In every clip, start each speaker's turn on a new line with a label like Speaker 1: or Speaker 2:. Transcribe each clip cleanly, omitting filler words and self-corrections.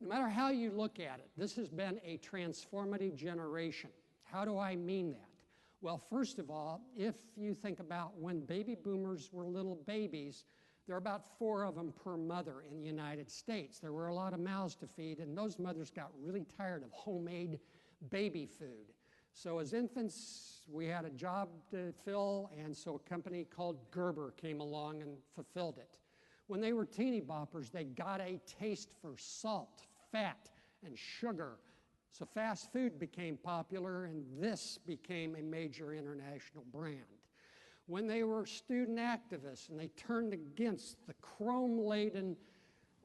Speaker 1: No matter how you look at it, this has been a transformative generation. How do I mean that? Well, first of all, if you think about when baby boomers were little babies, there are about 4 of them per mother in the United States. There were a lot of mouths to feed, and those mothers got really tired of homemade baby food. So as infants, we had a job to fill, and so a company called Gerber came along and fulfilled it. When they were teeny boppers, they got a taste for salt, fat, and sugar. So fast food became popular, and this became a major international brand. When they were student activists and they turned against the chrome-laden,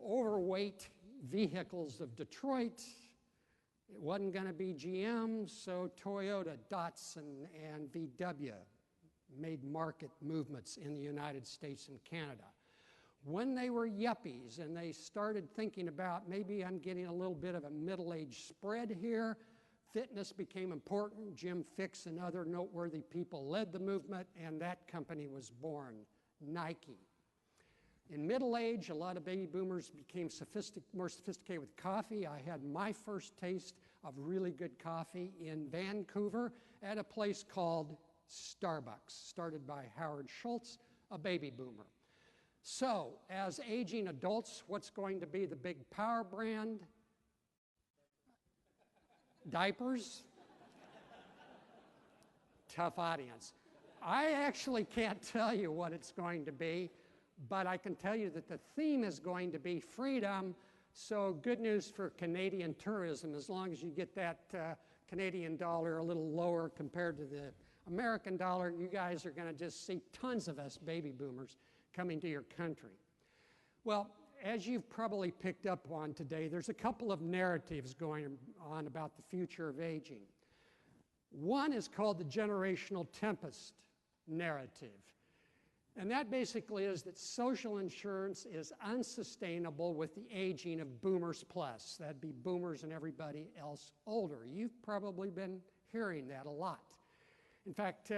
Speaker 1: overweight vehicles of Detroit, it wasn't going to be GM, so Toyota, Datsun, and VW made market movements in the United States and Canada. When they were yuppies and they started thinking about maybe I'm getting a little bit of a middle-age spread here, fitness became important. Jim Fixx and other noteworthy people led the movement, and that company was born, Nike. In middle age, a lot of baby boomers became more sophisticated with coffee. I had my first taste of really good coffee in Vancouver at a place called Starbucks, started by Howard Schultz, a baby boomer. So, as aging adults, what's going to be the big power brand? Diapers? Tough audience. I actually can't tell you what it's going to be, but I can tell you that the theme is going to be freedom. So good news for Canadian tourism. As long as you get that Canadian dollar a little lower compared to the American dollar, you guys are going to just see tons of us baby boomers coming to your country. Well, as you've probably picked up on today, there's a couple of narratives going on about the future of aging. One is called the Generational Tempest Narrative. And that basically is that social insurance is unsustainable with the aging of boomers plus. That'd be boomers and everybody else older. You've probably been hearing that a lot. In fact,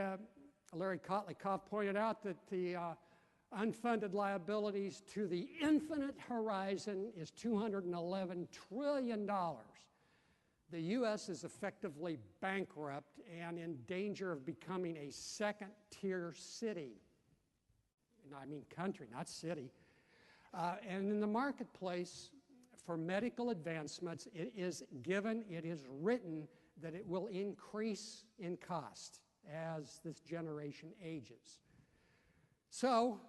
Speaker 1: Larry Kotlikoff pointed out that the unfunded liabilities to the infinite horizon is $211 trillion. The U.S. is effectively bankrupt and in danger of becoming a second-tier city. I mean country, not city. And in the marketplace for medical advancements, it is written that it will increase in cost as this generation ages. So,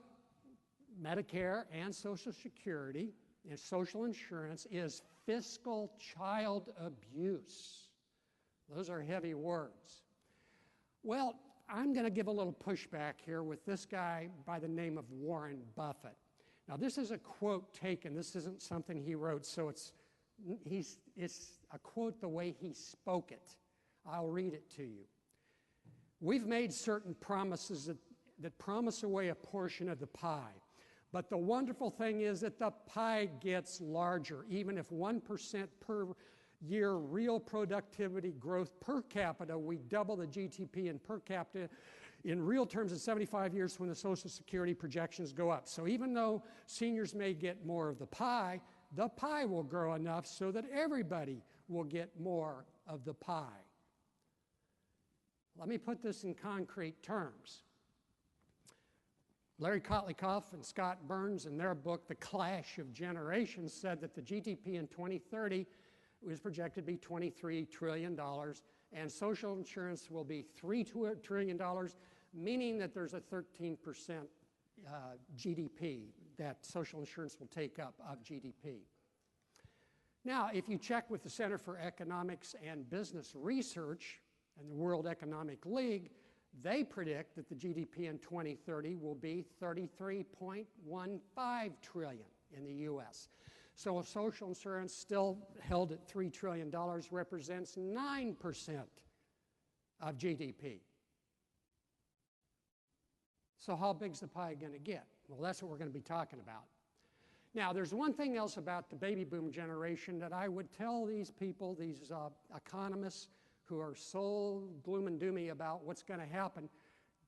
Speaker 1: Medicare and Social Security and social insurance is fiscal child abuse. Those are heavy words. Well, I'm going to give a little pushback here with this guy by the name of Warren Buffett. Now, this is a quote taken. This isn't something he wrote, so it's a quote the way he spoke it. I'll read it to you. We've made certain promises that promise away a portion of the pie. But the wonderful thing is that the pie gets larger. Even if 1% per year real productivity growth per capita, we double the GDP in per capita in real terms in 75 years when the Social Security projections go up. So even though seniors may get more of the pie will grow enough so that everybody will get more of the pie. Let me put this in concrete terms. Larry Kotlikoff and Scott Burns, in their book, The Clash of Generations, said that the GDP in 2030 was projected to be $23 trillion, and social insurance will be $3 trillion, meaning that there's a 13% GDP that social insurance will take up of GDP. Now, if you check with the Center for Economics and Business Research and the World Economic League, they predict that the GDP in 2030 will be $33.15 trillion in the U.S. So social insurance, still held at $3 trillion, represents 9% of GDP. So how big's the pie going to get? Well, that's what we're going to be talking about. Now, there's one thing else about the baby boom generation that I would tell these people, these economists, who are so gloom and doomy about what's going to happen.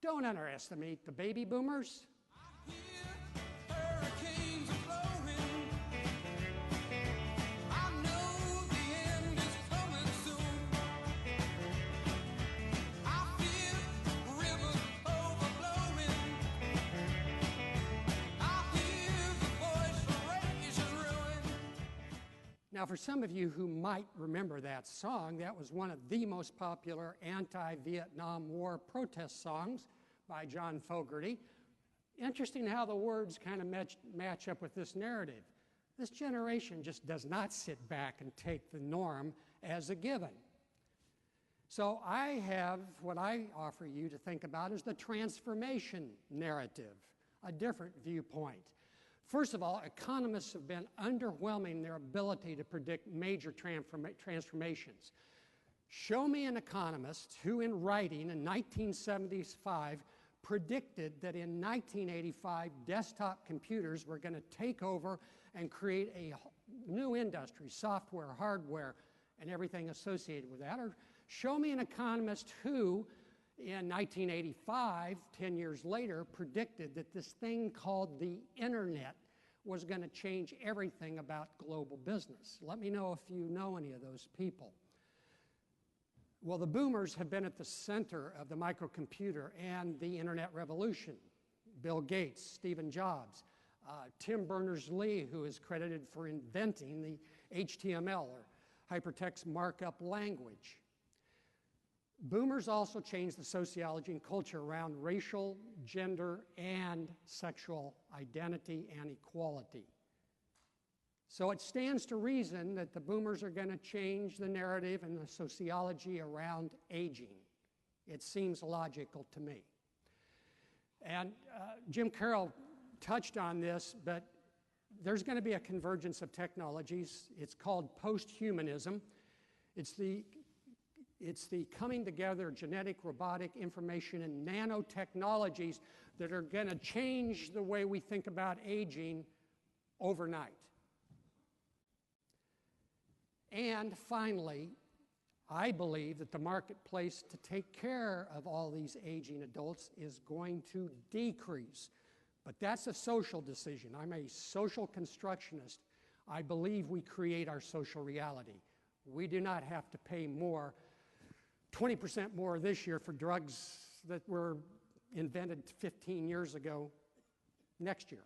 Speaker 1: Don't underestimate the baby boomers. I hear hurricanes are blowing. I know Now, for some of you who might remember that song, that was one of the most popular anti-Vietnam War protest songs by John Fogerty. Interesting how the words kind of match up with this narrative. This generation just does not sit back and take the norm as a given. So I have what I offer you to think about is the transformation narrative, a different viewpoint. First of all, economists have been underwhelming their ability to predict major transformations. Show me an economist who, in writing in 1975, predicted that in 1985, desktop computers were going to take over and create a new industry, software, hardware, and everything associated with that. Or show me an economist who, in 1985, 10 years later, predicted that this thing called the internet was going to change everything about global business. Let me know if you know any of those people. Well, the boomers have been at the center of the microcomputer and the internet revolution. Bill Gates, Stephen Jobs, Tim Berners-Lee, who is credited for inventing the HTML, or hypertext markup language. Boomers also changed the sociology and culture around racial, gender, and sexual identity and equality. So it stands to reason that the boomers are going to change the narrative and the sociology around aging. It seems logical to me. And Jim Carroll touched on this, but there's going to be a convergence of technologies. It's called post-humanism. It's the coming together of genetic, robotic, information, and nanotechnologies that are going to change the way we think about aging overnight. And finally, I believe that the marketplace to take care of all these aging adults is going to decrease. But that's a social decision. I'm a social constructionist. I believe we create our social reality. We do not have to pay more, 20% more this year for drugs that were invented 15 years ago next year.